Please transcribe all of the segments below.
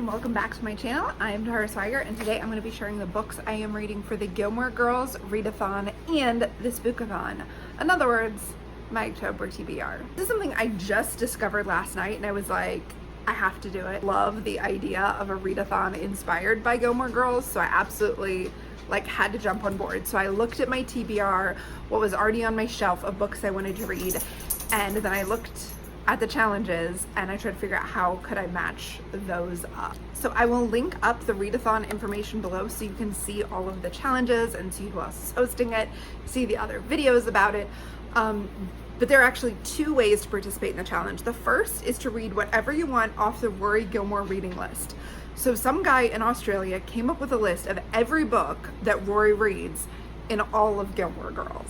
and welcome back to my channel. I am Tara Swiger, and today I'm going to be sharing the books I am reading for the Gilmore Girls, Readathon, and the Spookathon. In other words, my October TBR. This is something I just discovered last night, and I was like, I have to do it. Love the idea of a Readathon inspired by Gilmore Girls, so I absolutely had to jump on board. So I looked at my TBR, what was already on my shelf of books I wanted to read, and then I looked at the challenges and I tried to figure out how could I match those up. So I will link up the Readathon information below so you can see all of the challenges and see who else is hosting it, see the other videos about it. But there are actually two ways to participate in the challenge. The first is to read whatever you want off the Rory Gilmore reading list. So some guy in Australia came up with a list of every book that Rory reads in all of Gilmore Girls.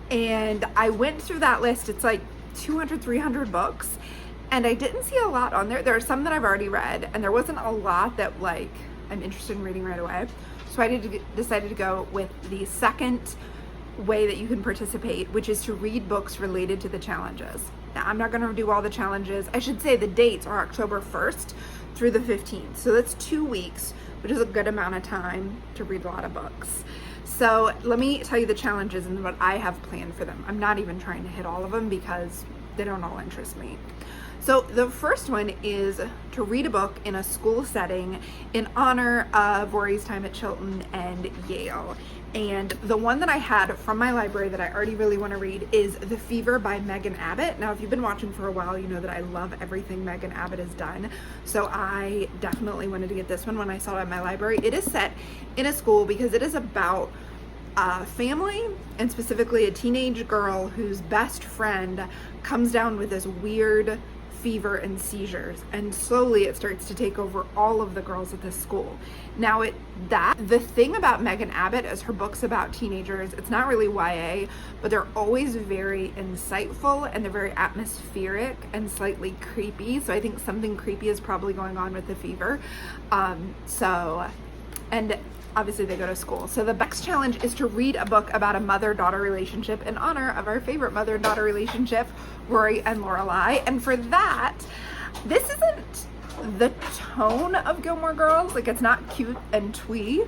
And I went through that list. It's like 200, 300 books, and I didn't see a lot on there. There are some that I've already read, and there wasn't a lot that I'm interested in reading right away. So I decided to go with the second way that you can participate, which is to read books related to the challenges. Now, I'm not going to do all the challenges. I should say the dates are October 1st through the 15th. So that's 2 weeks, which is a good amount of time to read a lot of books. So let me tell you the challenges and what I have planned for them. I'm not even trying to hit all of them because they don't all interest me. So the first one is to read a book in a school setting in honor of Rory's time at Chilton and Yale. And the one that I had from my library that I already really want to read is The Fever by Megan Abbott. Now, if you've been watching for a while, you know that I love everything Megan Abbott has done. So I definitely wanted to get this one when I saw it in my library. It is set in a school because it is about a family, and specifically a teenage girl whose best friend comes down with this weird fever and seizures, and slowly it starts to take over all of the girls at this school. Now, the thing about Megan Abbott is her books about teenagers, it's not really YA, but they're always very insightful and they're very atmospheric and slightly creepy. So I think something creepy is probably going on with the fever. And obviously they go to school. So the next challenge is to read a book about a mother-daughter relationship in honor of our favorite mother-daughter relationship, Rory and Lorelai. And for that, this isn't the tone of Gilmore Girls. It's not cute and twee,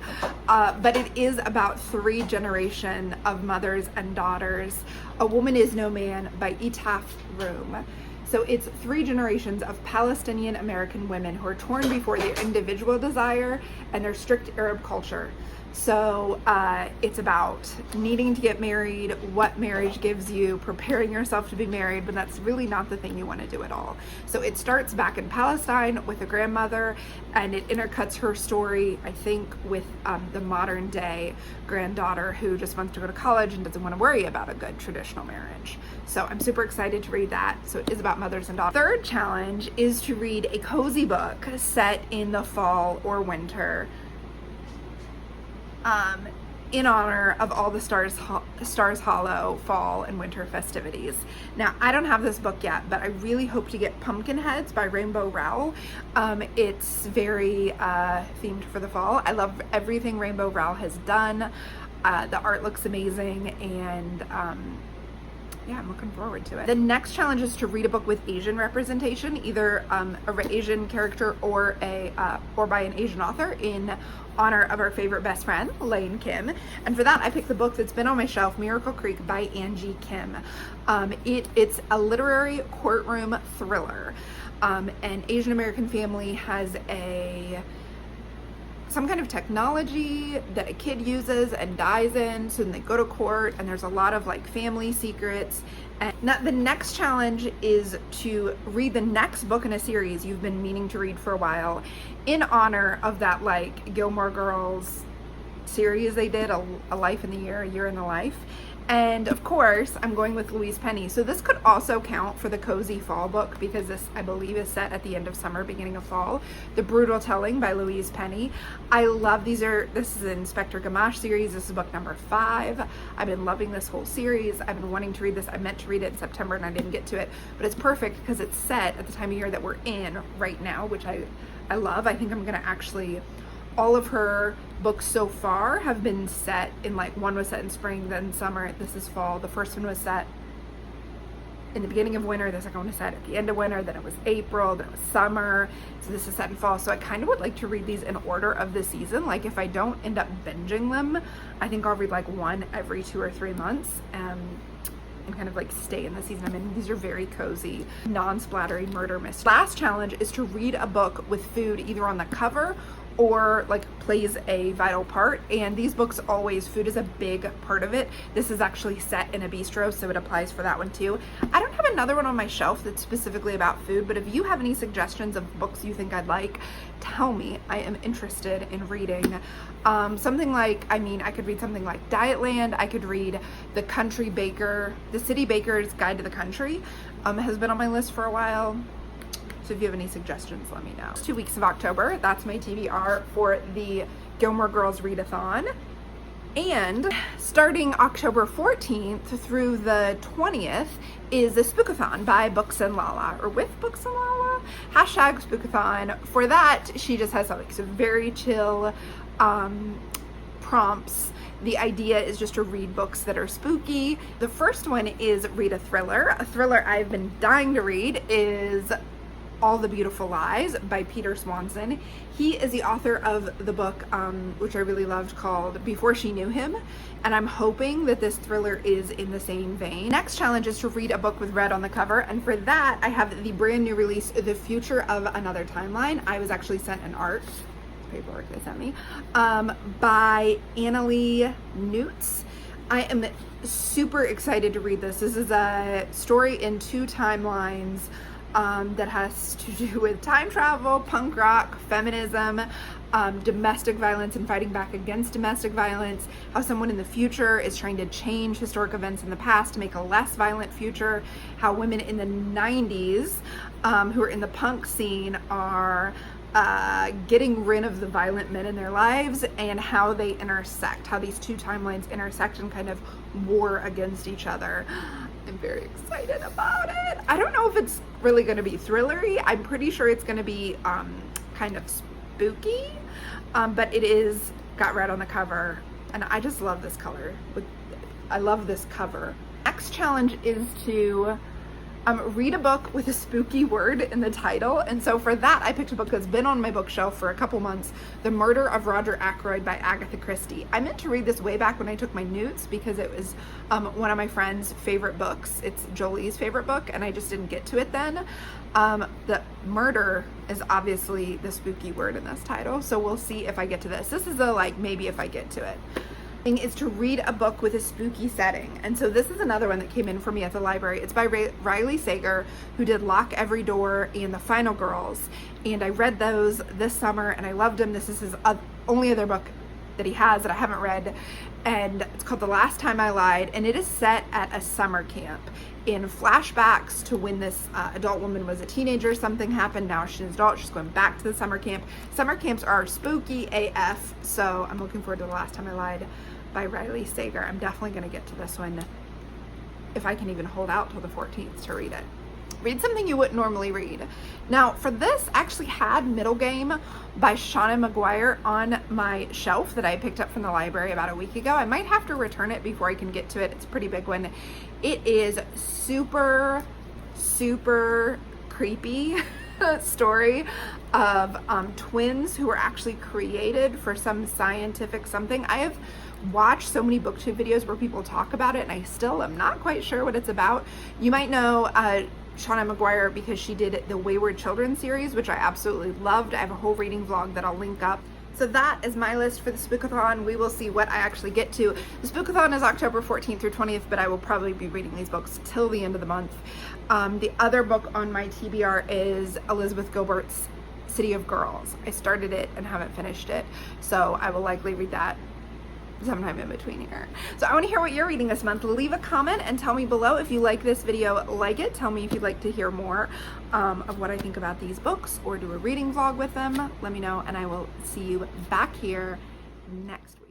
but it is about 3 generations of mothers and daughters. A Woman Is No Man by Etaf Rum. So it's 3 generations of Palestinian American women who are torn before their individual desire and their strict Arab culture. So it's about needing to get married, what marriage gives you, preparing yourself to be married, but that's really not the thing you want to do at all. So it starts back in Palestine with a grandmother, and it intercuts her story, I think, with the modern day granddaughter who just wants to go to college and doesn't want to worry about a good traditional marriage. So I'm super excited to read that. So it is about mothers and daughters. Third challenge is to read a cozy book set in the fall or winter, in honor of all the Stars Hollow fall and winter festivities. Now, I don't have this book yet, but I really hope to get Pumpkinheads by Rowell. It's very themed for the fall. I love everything Rowell has done. The art looks amazing, and yeah, I'm looking forward to it. The next challenge is to read a book with Asian representation, either an Asian character or by an Asian author in honor of our favorite best friend, Lane Kim. And for that, I picked the book that's been on my shelf, Miracle Creek by Angie Kim. It's a literary courtroom thriller. An Asian American family has some kind of technology that a kid uses and dies in, so then they go to court, and there's a lot of family secrets. And now the next challenge is to read the next book in a series you've been meaning to read for a while in honor of that Gilmore Girls series they did, a Life in the Year, a Year in the Life. And of course, I'm going with Louise Penny. So this could also count for the cozy fall book, because this, I believe, is set at the end of summer, beginning of fall. The Brutal Telling by Louise Penny. I love this is an Inspector Gamache series. This is book number 5. I've been loving this whole series. I've been wanting to read this. I meant to read it in September and I didn't get to it, but it's perfect because it's set at the time of year that we're in right now, which I love. I think I'm gonna actually, all of her books so far have been set in one was set in spring, then summer, this is fall. The first one was set in the beginning of winter, the second one is set at the end of winter, then it was April, then it was summer, so this is set in fall. So I kind of would like to read these in order of the season. Like if I don't end up binging them, I think I'll read like one every 2 or 3 months and kind of like stay in the season I'm in. These are very cozy, non-splattery murder mysteries. Last challenge is to read a book with food either on the cover or like plays a vital part, and these books always, food is a big part of it. This is actually set in a bistro, so it applies for that one too. I don't have another one on my shelf that's specifically about food, but if you have any suggestions of books you think I'd like, tell me. I am interested in reading something like, I mean, I could read something like Dietland. I could read The City Baker's Guide to the Country, has been on my list for a while. So if you have any suggestions, let me know. 2 weeks of October, that's my TBR for the Gilmore Girls Readathon. And starting October 14th through the 20th is the Spookathon by Books and Lala, or with Books and Lala, hashtag Spookathon. For that, she just has like some very chill prompts. The idea is just to read books that are spooky. The first one is read a thriller. A thriller I've been dying to read is All the Beautiful Lies by Peter Swanson. He is the author of the book, which I really loved, called Before She Knew Him, and I'm hoping that this thriller is in the same vein. Next challenge is to read a book with red on the cover, and for that I have the brand new release, The Future of Another Timeline. I was actually sent an art paperwork they sent me by Annalee Newts. I am super excited to read this. This is a story in 2 timelines that has to do with time travel, punk rock, feminism, domestic violence and fighting back against domestic violence, how someone in the future is trying to change historic events in the past to make a less violent future, how women in the 90s who are in the punk scene are getting rid of the violent men in their lives, and how they intersect, how these 2 timelines intersect and kind of war against each other. I'm very excited about it. I don't know if it's really going to be thrillery. I'm pretty sure it's going to be kind of spooky, but it is got red on the cover, and I just love this color. I love this cover. Next challenge is to read a book with a spooky word in the title, and so for that I picked a book that's been on my bookshelf for a couple months, The Murder of Roger Akroyd by Agatha Christie. I meant to read this way back when I took my newts because it was one of my friend's favorite books. It's Jolie's favorite book, and I just didn't get to it then. The murder is obviously the spooky word in this title, so we'll see if I get to this. This is a like maybe if I get to it. Is to read a book with a spooky setting, and so this is another one that came in for me at the library. It's by Riley Sager, who did Lock Every Door and The Final Girls, and I read those this summer and I loved them. This is his only other book that he has that I haven't read, and it's called The Last Time I Lied, and it is set at a summer camp in flashbacks to when this adult woman was a teenager. Something happened, now she's an adult, she's going back to the summer camp. Summer camps are spooky AF, so I'm looking forward to The Last Time I Lied by Riley Sager. I'm definitely going to get to this one if I can even hold out till the 14th to read it. Read something you wouldn't normally read. Now for this, I actually had Middlegame by Seanan McGuire on my shelf that I picked up from the library about a week ago. I might have to return it before I can get to it. It's a pretty big one. It is super creepy story of twins who were actually created for some scientific something. I have watched so many booktube videos where people talk about it, and I still am not quite sure what it's about. You might know Seanan McGuire because she did the Wayward Children series, which I absolutely loved. I have a whole reading vlog that I'll link up. So that is my list for the Spookathon. We will see what I actually get to. The Spookathon is October 14th through 20th, but I will probably be reading these books till the end of the month. The other book on my TBR is Elizabeth Gilbert's City of Girls. I started it and haven't finished it, so I will likely read that sometime in between here. So I want to hear what you're reading this month. Leave a comment and tell me below if you like this video, like it. Tell me if you'd like to hear more of what I think about these books or do a reading vlog with them. Let me know, and I will see you back here next week.